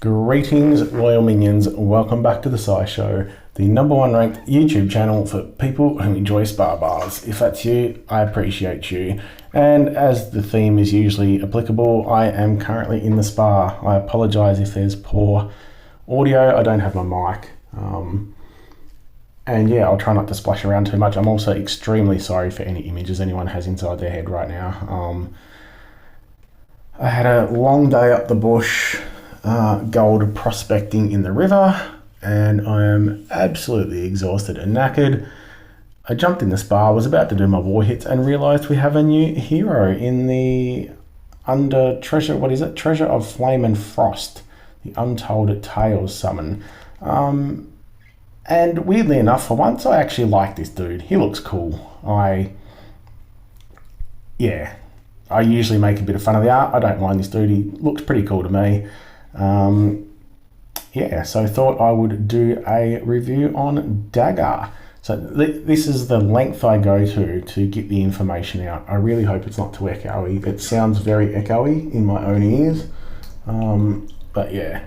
Greetings, loyal minions. Welcome back to the SciShow, the #1 ranked YouTube channel for people who enjoy spa bars. If that's you, I appreciate you. And as the theme is usually applicable, I am currently in the spa. I apologize if there's poor audio. I don't have my mic. And yeah, I'll try not to splash around too much. I'm also extremely sorry for any images anyone has inside their head right now. I had a long day up the bush, gold prospecting in the river, and I am absolutely exhausted and knackered. I jumped in the spa, was about to do my war hits, and realised we have a new hero in the Treasure of Flame and Frost, the Untold Tales summon. And weirdly enough, for once, I actually like this dude. He looks cool. I usually make a bit of fun of the art. I don't mind this dude. He looks pretty cool to me. So I thought I would do a review on Dagr. So this is the length I go to get the information out. I really hope it's not too echoey. It sounds very echoey in my own ears. But yeah,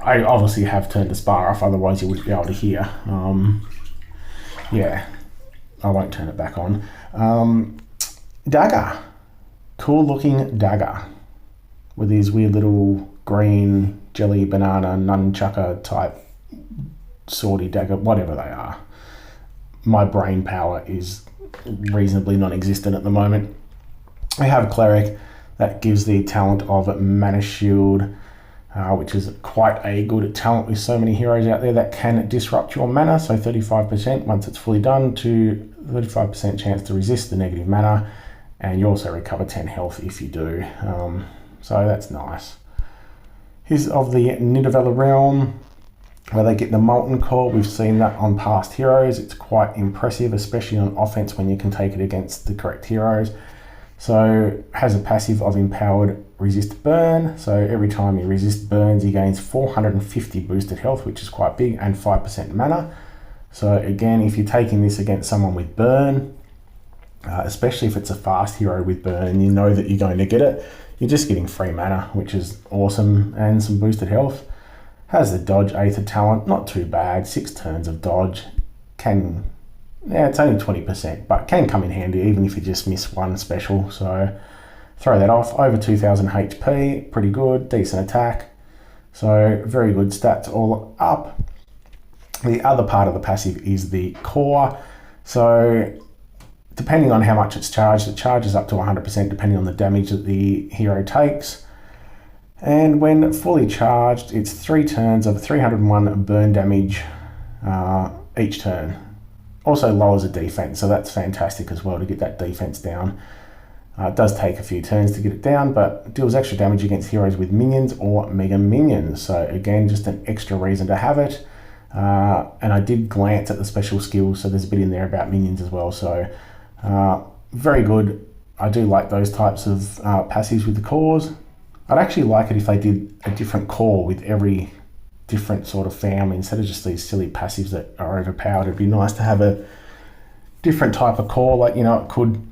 I obviously have turned the spa off, otherwise you wouldn't be able to hear. I won't turn it back on. Dagr. Cool looking Dagr with these weird little green jelly banana nunchucker type swordy dagger, whatever they are. My brain power is reasonably non-existent at the moment. We have Cleric that gives the talent of Mana Shield, which is quite a good talent with so many heroes out there that can disrupt your mana. So 35% once it's fully done, to 35% chance to resist the negative mana, and you also recover 10 health if you do. So that's nice. He's of the Nidavellir realm, where they get the Molten Core. We've seen that on past heroes. It's quite impressive, especially on offense when you can take it against the correct heroes. So has a passive of Empowered Resist Burn. So every time he resist burns, he gains 450 boosted health, which is quite big, and 5% mana. So again, if you're taking this against someone with burn, especially if it's a fast hero with burn, you know that you're going to get it. You're just getting free mana, which is awesome, and some boosted health. Has the Dodge Aether talent, not too bad. 6 turns of dodge. It's only 20%, but can come in handy even if you just miss one special. So throw that off. Over 2000 HP, pretty good, decent attack. So very good stats all up. The other part of the passive is the core. So depending on how much it's charged, it charges up to 100% depending on the damage that the hero takes. And when fully charged, it's 3 turns of 301 burn damage each turn. Also lowers the defense, so that's fantastic as well to get that defense down. It does take a few turns to get it down, but deals extra damage against heroes with minions or mega minions. So again, just an extra reason to have it. And I did glance at the special skills, so there's a bit in there about minions as well. So very good. I do like those types of passives with the cores. I'd actually like it if they did a different core with every different sort of family instead of just these silly passives that are overpowered. It'd be nice to have a different type of core, like, you know, it could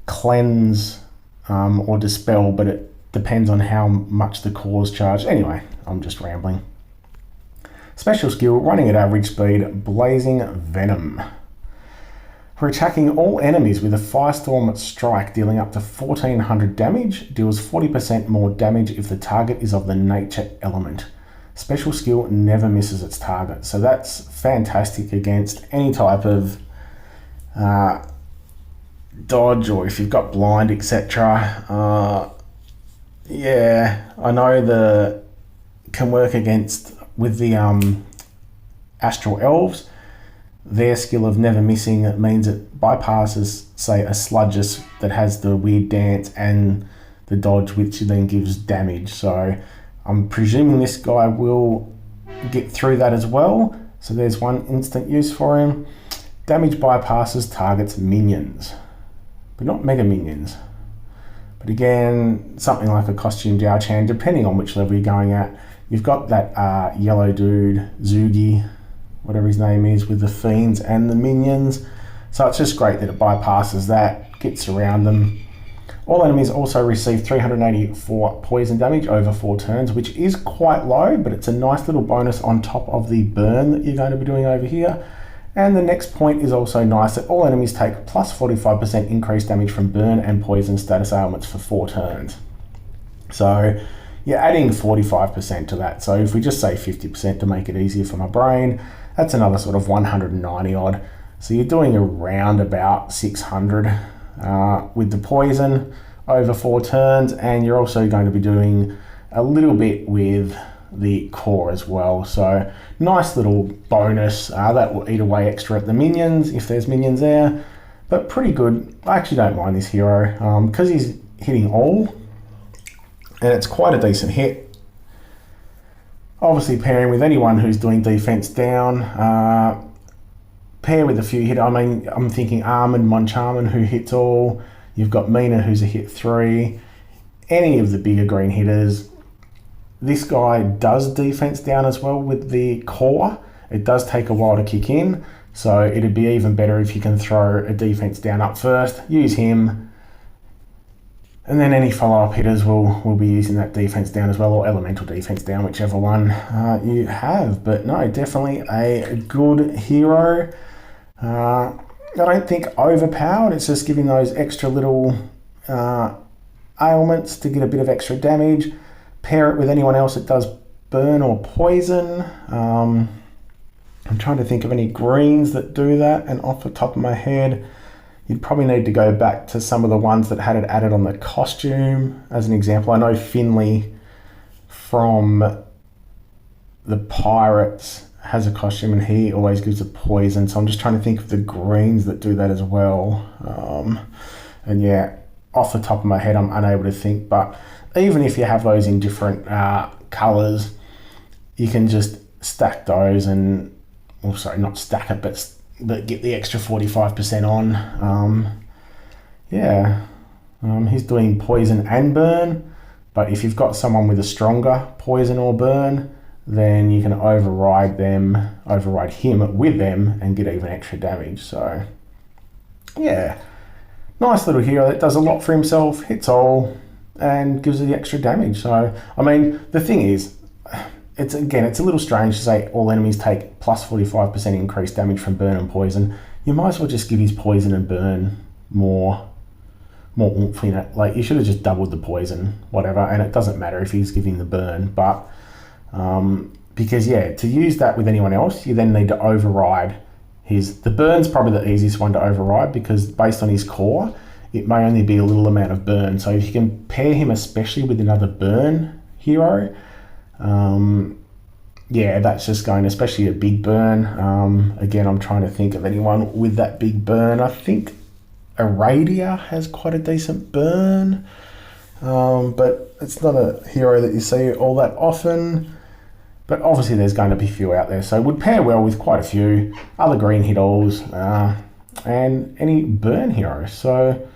cleanse or dispel, but it depends on how much the core's charged. Anyway, I'm just rambling. Special skill, running at average speed, Blazing Venom. For attacking all enemies with a Firestorm strike, dealing up to 1400 damage, deals 40% more damage if the target is of the nature element. Special skill never misses its target. So that's fantastic against any type of dodge, or if you've got blind, etc. I know can work against with the Astral Elves. Their skill of never missing means it bypasses, say, a Sludgus that has the weird dance and the dodge, which then gives damage. So I'm presuming this guy will get through that as well. So there's one instant use for him. Damage bypasses targets minions, but not mega minions. But again, something like a Costume Diao-Chan, depending on which level you're going at. You've got that yellow dude, Zugi, whatever his name is, with the fiends and the minions. So it's just great that it bypasses that, gets around them. All enemies also receive 384 poison damage over 4 turns, which is quite low, but it's a nice little bonus on top of the burn that you're going to be doing over here. And the next point is also nice, that all enemies take plus 45% increased damage from burn and poison status ailments for 4 turns. So you're adding 45% to that. So if we just say 50% to make it easier for my brain, that's another sort of 190 odd. So you're doing around about 600 with the poison over 4 turns, and you're also going to be doing a little bit with the core as well. So nice little bonus that will eat away extra at the minions if there's minions there, but pretty good. I actually don't mind this hero because he's hitting all, and it's quite a decent hit. Obviously pairing with anyone who's doing defense down, pair with a few hit. I mean, I'm thinking Armand Moncharmin, who hits all. You've got Mina, who's a hit 3. Any of the bigger green hitters. This guy does defense down as well with the core. It does take a while to kick in, so it'd be even better if you can throw a defense down up first. Use him, and then any follow-up hitters will be using that defense down as well, or elemental defense down, whichever one you have. But no, definitely a good hero. I don't think overpowered. It's just giving those extra little ailments to get a bit of extra damage. Pair it with anyone else that does burn or poison. I'm trying to think of any greens that do that, and off the top of my head, you'd probably need to go back to some of the ones that had it added on the costume. As an example, I know Finley from the Pirates has a costume, and he always gives a poison. So I'm just trying to think of the greens that do that as well. And yeah, off the top of my head, I'm unable to think. But even if you have those in different colours, you can just stack those and, well, sorry, not stack it, but get the extra 45% on. He's doing poison and burn, but if you've got someone with a stronger poison or burn, then you can override him with them and get even extra damage. So yeah, nice little hero that does a lot for himself, hits all, and gives you the extra damage. So I mean, the thing is, it's a little strange to say all enemies take plus 45% increased damage from burn and poison. You might as well just give his poison and burn more oomph in it. Like, you should have just doubled the poison, whatever, and it doesn't matter if he's giving the burn. But because to use that with anyone else, you then need to override the burn's probably the easiest one to override, because based on his core, it may only be a little amount of burn. So if you can pair him especially with another burn hero, that's just going, especially a big burn. Again, I'm trying to think of anyone with that big burn. I think Aradia has quite a decent burn, but it's not a hero that you see all that often. But obviously there's going to be a few out there, so it would pair well with quite a few other green hit-alls and any burn heroes. So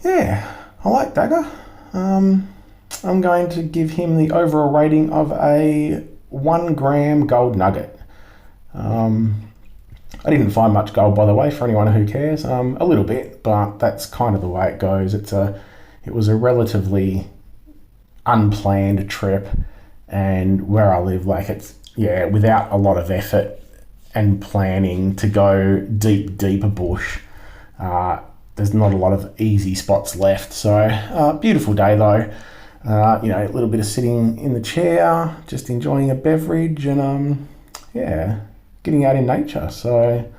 yeah, I like Dagr. I'm going to give him the overall rating of a 1 gram gold nugget. I didn't find much gold, by the way, for anyone who cares. A little bit, but that's kind of the way it goes. It was a relatively unplanned trip, and where I live, like, it's without a lot of effort and planning to go deeper bush. There's not a lot of easy spots left. So beautiful day though. A little bit of sitting in the chair, just enjoying a beverage, and getting out in nature. So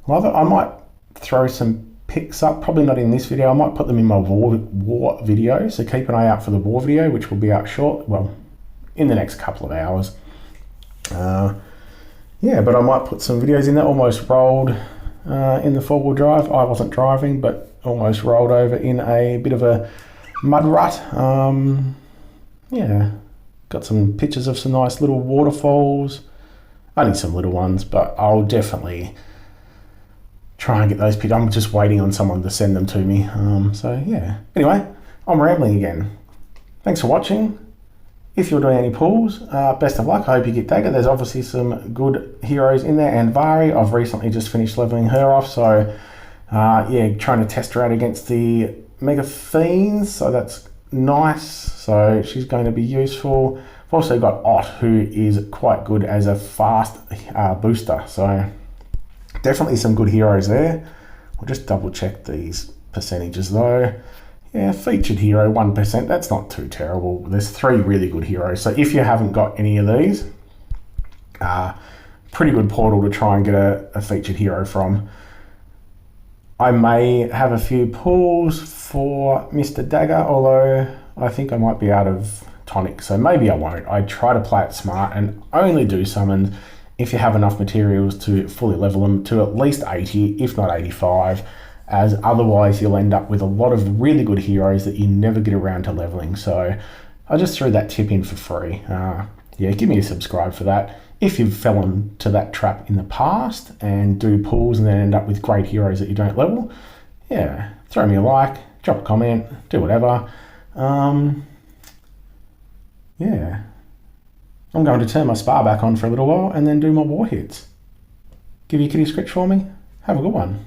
love it. I might throw some pics up, probably not in this video. I might put them in my war video. So keep an eye out for the war video, which will be out in the next couple of hours. But I might put some videos in there. Almost rolled in the 4-wheel drive. I wasn't driving, but almost rolled over in a bit of a mud rut. Got some pictures of some nice little waterfalls. Only some little ones, but I'll definitely try and get those pictures. I'm just waiting on someone to send them to me. Anyway, I'm rambling again. Thanks for watching. If you're doing any pulls, best of luck. I hope you get Dagr. There's obviously some good heroes in there, and Vari. I've recently just finished leveling her off, so trying to test her out against the Mega Fiends, so that's nice. So she's going to be useful. I've also got Ott, who is quite good as a fast booster. So definitely some good heroes there. We'll just double check these percentages though. Yeah, featured hero 1%. That's not too terrible. There's 3 really good heroes. So if you haven't got any of these, pretty good portal to try and get a featured hero from. I may have a few pulls for Mr. Dagr, although I think I might be out of tonic, so maybe I won't. I try to play it smart and only do summons if you have enough materials to fully level them to at least 80, if not 85, as otherwise you'll end up with a lot of really good heroes that you never get around to leveling. So I just threw that tip in for free. Yeah, give me a subscribe for that. If you've fallen to that trap in the past and do pulls and then end up with great heroes that you don't level, yeah, throw me a like, drop a comment, do whatever. Yeah, I'm going to turn my spa back on for a little while and then do my war hits. Give your kitty scratch for me. Have a good one.